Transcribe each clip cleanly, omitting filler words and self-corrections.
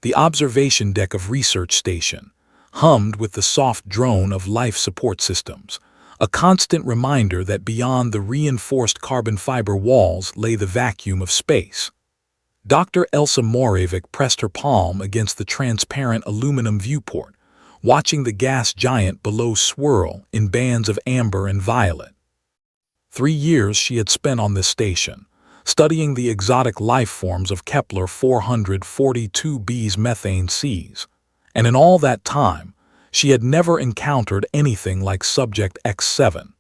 The observation deck of research station hummed with the soft drone of life support systems, a constant reminder that beyond the reinforced carbon fiber walls lay the vacuum of space. Dr. Elsa Moravec pressed her palm against the transparent aluminum viewport, watching the gas giant below swirl in bands of amber and violet. 3 years she had spent on this station, studying the exotic life forms of Kepler 442b's methane seas, and in all that time, she had never encountered anything like Subject X7.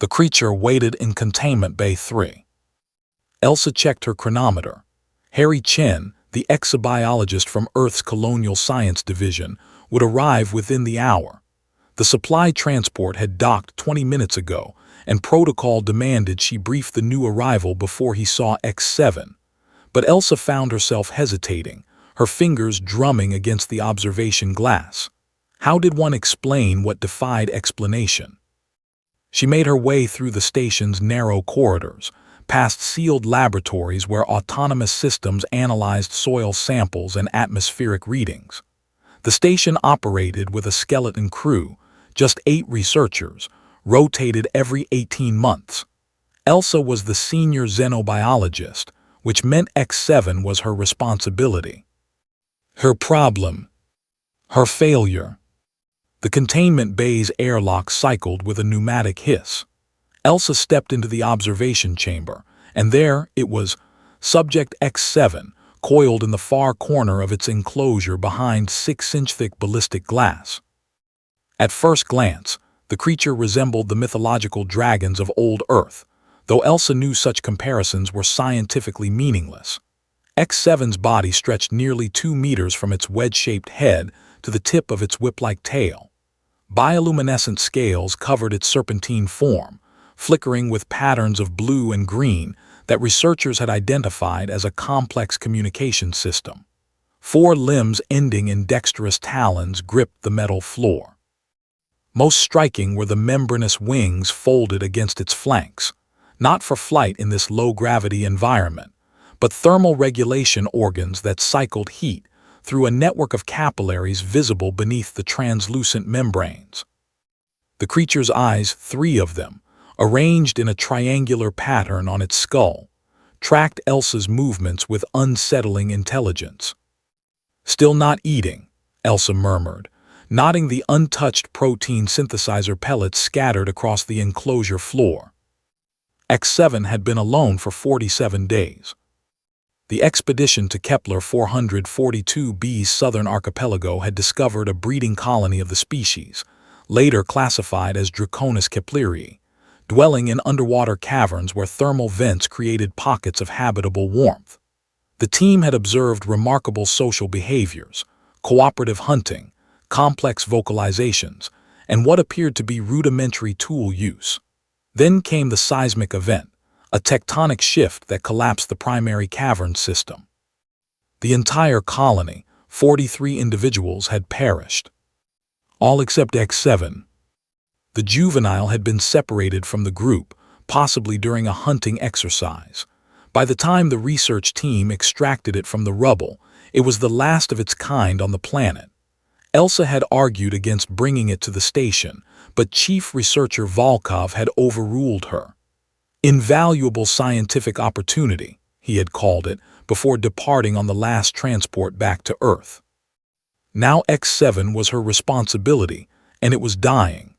The creature waited in Containment Bay 3. Elsa checked her chronometer. Harry Chen, the exobiologist from Earth's Colonial Science Division, would arrive within the hour. The supply transport had docked 20 minutes ago, and protocol demanded she brief the new arrival before he saw X7. But Elsa found herself hesitating, her fingers drumming against the observation glass. How did one explain what defied explanation? She made her way through the station's narrow corridors, past sealed laboratories where autonomous systems analyzed soil samples and atmospheric readings. The station operated with a skeleton crew, just 8 researchers, rotated every 18 months. Elsa was the senior xenobiologist, which meant X7 was her responsibility. Her problem. Her failure. The containment bay's airlock cycled with a pneumatic hiss. Elsa stepped into the observation chamber, and there it was, Subject X7, coiled in the far corner of its enclosure behind 6-inch thick ballistic glass. At first glance, the creature resembled the mythological dragons of old Earth, though Elsa knew such comparisons were scientifically meaningless. X7's body stretched nearly 2 meters from its wedge-shaped head to the tip of its whip-like tail. Bioluminescent scales covered its serpentine form, flickering with patterns of blue and green that researchers had identified as a complex communication system. 4 limbs ending in dexterous talons gripped the metal floor. Most striking were the membranous wings folded against its flanks, not for flight in this low-gravity environment, but thermal regulation organs that cycled heat through a network of capillaries visible beneath the translucent membranes. The creature's eyes, 3 of them, arranged in a triangular pattern on its skull, tracked Elsa's movements with unsettling intelligence. "Still not eating," Elsa murmured, nodding the untouched protein synthesizer pellets scattered across the enclosure floor. X7 had been alone for 47 days. The expedition to Kepler 442b's southern archipelago had discovered a breeding colony of the species, later classified as Draconus kepleri, dwelling in underwater caverns where thermal vents created pockets of habitable warmth. The team had observed remarkable social behaviors, cooperative hunting, complex vocalizations, and what appeared to be rudimentary tool use. Then came the seismic event, a tectonic shift that collapsed the primary cavern system. The entire colony, 43 individuals, had perished. All except X7. The juvenile had been separated from the group, possibly during a hunting exercise. By the time the research team extracted it from the rubble, it was the last of its kind on the planet. Elsa had argued against bringing it to the station, but Chief Researcher Volkov had overruled her. Invaluable scientific opportunity, he had called it, before departing on the last transport back to Earth. Now X7 was her responsibility, and it was dying.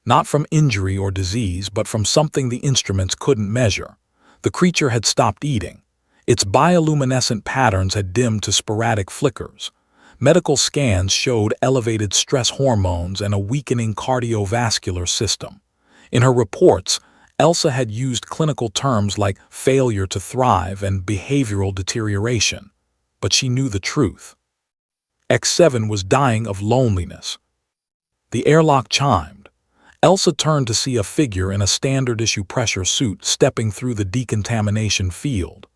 Not from injury or disease, but from something the instruments couldn't measure. The creature had stopped eating. Its bioluminescent patterns had dimmed to sporadic flickers. Medical scans showed elevated stress hormones and a weakening cardiovascular system. In her reports, Elsa had used clinical terms like failure to thrive and behavioral deterioration, but she knew the truth. X7 was dying of loneliness. The airlock chimed. Elsa turned to see a figure in a standard-issue pressure suit stepping through the decontamination field.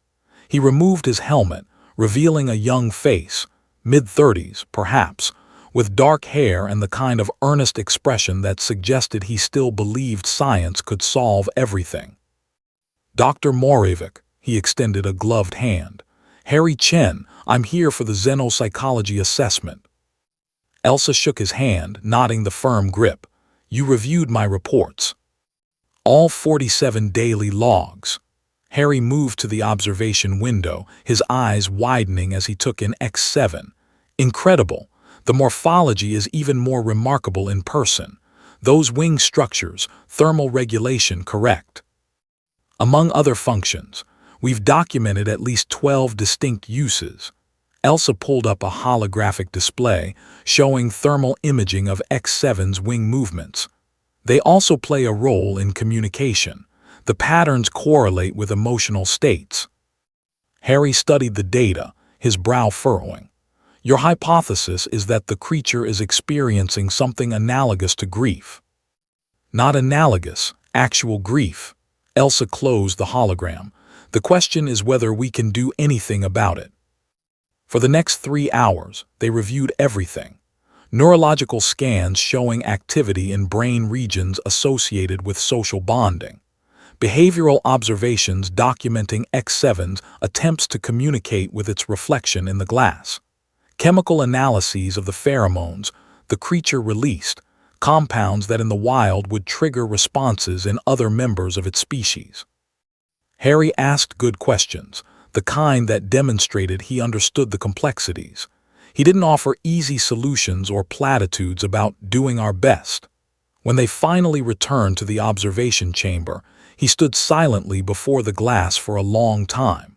He removed his helmet, revealing a young face, mid-30s, perhaps, with dark hair and the kind of earnest expression that suggested he still believed science could solve everything. "Dr. Moravec," he extended a gloved hand. Harry Chen, I'm here for the xenopsychology assessment. Elsa shook his hand, nodding the firm grip. You reviewed my reports. All 47 daily logs. Harry moved to the observation window, his eyes widening as he took in X7. Incredible. The morphology is even more remarkable in person. Those wing structures, thermal regulation correct. Among other functions, we've documented at least 12 distinct uses. Elsa pulled up a holographic display showing thermal imaging of X7's wing movements. They also play a role in communication. The patterns correlate with emotional states. Harry studied the data, his brow furrowing. Your hypothesis is that the creature is experiencing something analogous to grief. Not analogous, actual grief. Elsa closed the hologram. The question is whether we can do anything about it. For the next 3 hours, they reviewed everything. Neurological scans showing activity in brain regions associated with social bonding. Behavioral observations documenting X7's attempts to communicate with its reflection in the glass. Chemical analyses of the pheromones the creature released, compounds that in the wild would trigger responses in other members of its species. Harry asked good questions, the kind that demonstrated he understood the complexities. He didn't offer easy solutions or platitudes about doing our best. When they finally returned to the observation chamber, he stood silently before the glass for a long time.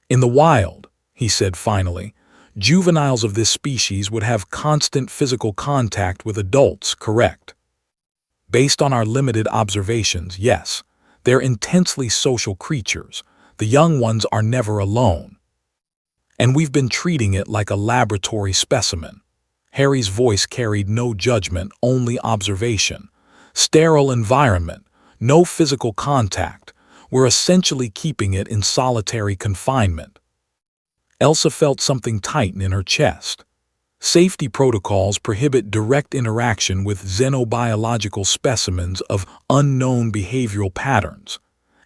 In the wild, he said finally, juveniles of this species would have constant physical contact with adults, correct? Based on our limited observations, yes. They're intensely social creatures. The young ones are never alone. And we've been treating it like a laboratory specimen. Harry's voice carried no judgment, only observation. Sterile environment, no physical contact. We're essentially keeping it in solitary confinement. Elsa felt something tighten in her chest. Safety protocols prohibit direct interaction with xenobiological specimens of unknown behavioral patterns.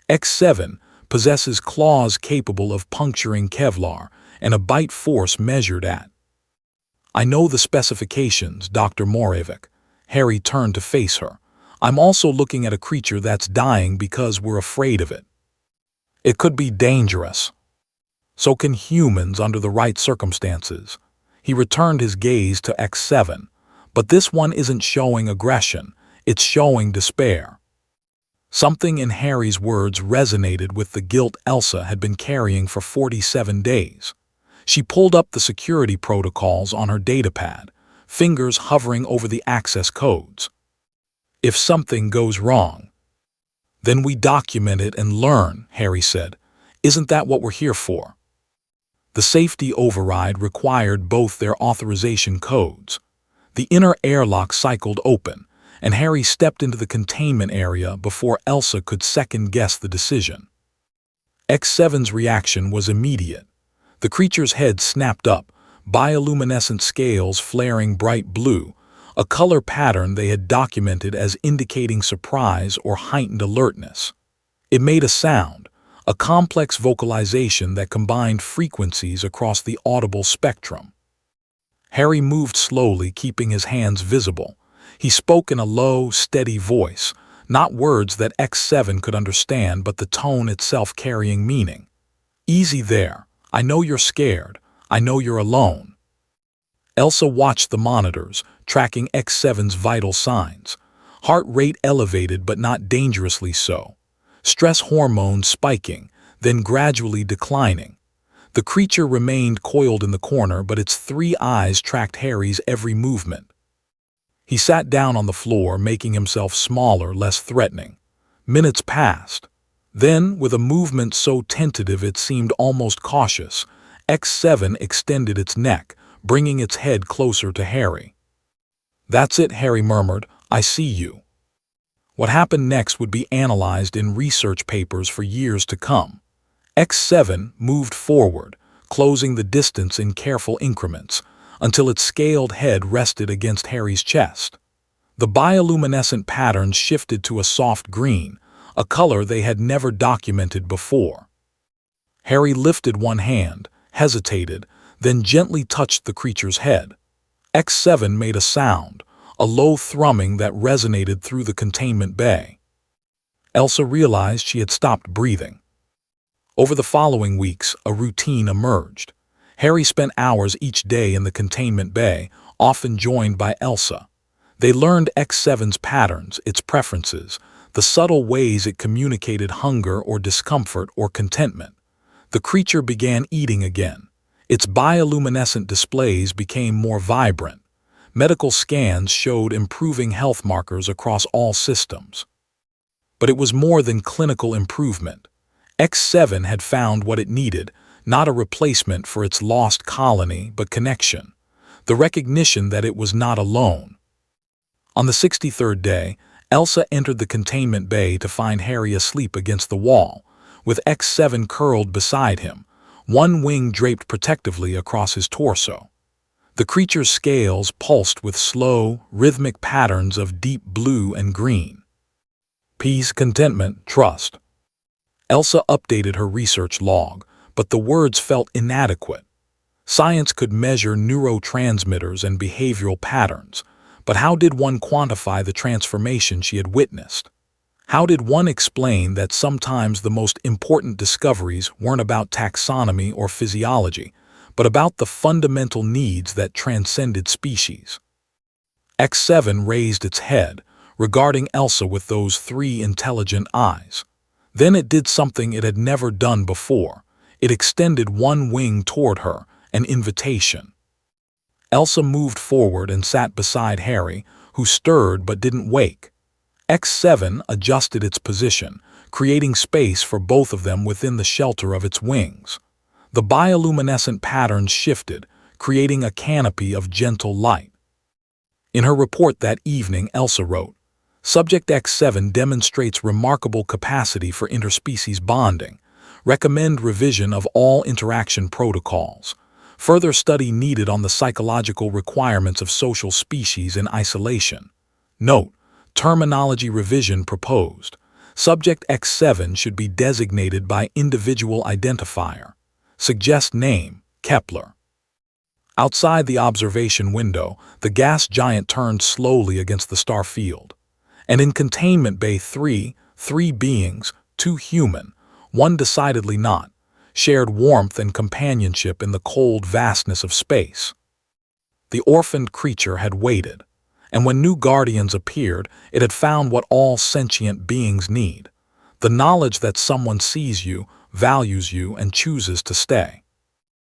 X7 possesses claws capable of puncturing Kevlar and a bite force measured at. I know the specifications, Dr. Moravec. Harry turned to face her. I'm also looking at a creature that's dying because we're afraid of it. It could be dangerous. So can humans under the right circumstances. He returned his gaze to X7, but this one isn't showing aggression, it's showing despair. Something in Harry's words resonated with the guilt Elsa had been carrying for 47 days. She pulled up the security protocols on her datapad, fingers hovering over the access codes. If something goes wrong, then we document it and learn, Harry said. Isn't that what we're here for? The safety override required both their authorization codes. The inner airlock cycled open, and Harry stepped into the containment area before Elsa could second-guess the decision. X7's reaction was immediate. The creature's head snapped up, bioluminescent scales flaring bright blue, a color pattern they had documented as indicating surprise or heightened alertness. It made a sound, a complex vocalization that combined frequencies across the audible spectrum. Harry moved slowly, keeping his hands visible. He spoke in a low, steady voice, not words that X7 could understand, but the tone itself carrying meaning. Easy there. I know you're scared. I know you're alone. Elsa watched the monitors, tracking X7's vital signs. Heart rate elevated but not dangerously so. Stress hormones spiking, then gradually declining. The creature remained coiled in the corner, but its 3 eyes tracked Harry's every movement. He sat down on the floor, making himself smaller, less threatening. Minutes passed. Then, with a movement so tentative it seemed almost cautious, X7 extended its neck, bringing its head closer to Harry. "That's it," Harry murmured. "I see you." What happened next would be analyzed in research papers for years to come. X7 moved forward, closing the distance in careful increments, until its scaled head rested against Harry's chest. The bioluminescent pattern shifted to a soft green, a color they had never documented before. Harry lifted one hand, hesitated, then gently touched the creature's head. X7 made a sound, a low thrumming that resonated through the containment bay. Elsa realized she had stopped breathing. Over the following weeks, a routine emerged. Harry spent hours each day in the containment bay, often joined by Elsa. They learned X7's patterns, its preferences, the subtle ways it communicated hunger or discomfort or contentment. The creature began eating again. Its bioluminescent displays became more vibrant. Medical scans showed improving health markers across all systems. But it was more than clinical improvement. X7 had found what it needed, not a replacement for its lost colony, but connection. The recognition that it was not alone. On the 63rd day, Elsa entered the containment bay to find Harry asleep against the wall, with X7 curled beside him, one wing draped protectively across his torso. The creature's scales pulsed with slow, rhythmic patterns of deep blue and green. Peace, contentment, trust. Elsa updated her research log, but the words felt inadequate. Science could measure neurotransmitters and behavioral patterns, but how did one quantify the transformation she had witnessed? How did one explain that sometimes the most important discoveries weren't about taxonomy or physiology, but about the fundamental needs that transcended species? X7 raised its head, regarding Elsa with those three intelligent eyes. Then it did something it had never done before. It extended one wing toward her, an invitation. Elsa moved forward and sat beside Harry, who stirred but didn't wake. X7 adjusted its position, creating space for both of them within the shelter of its wings. The bioluminescent patterns shifted, creating a canopy of gentle light. In her report that evening, Elsa wrote, "Subject X7 demonstrates remarkable capacity for interspecies bonding. Recommend revision of all interaction protocols. Further study needed on the psychological requirements of social species in isolation. Note, terminology revision proposed. Subject X7 should be designated by individual identifier. Suggest name, Kepler." Outside the observation window, the gas giant turned slowly against the star field. And in Containment Bay 3, three beings, two human, one decidedly not, shared warmth and companionship in the cold vastness of space. The orphaned creature had waited, and when new guardians appeared, it had found what all sentient beings need: the knowledge that someone sees you, values you, and chooses to stay.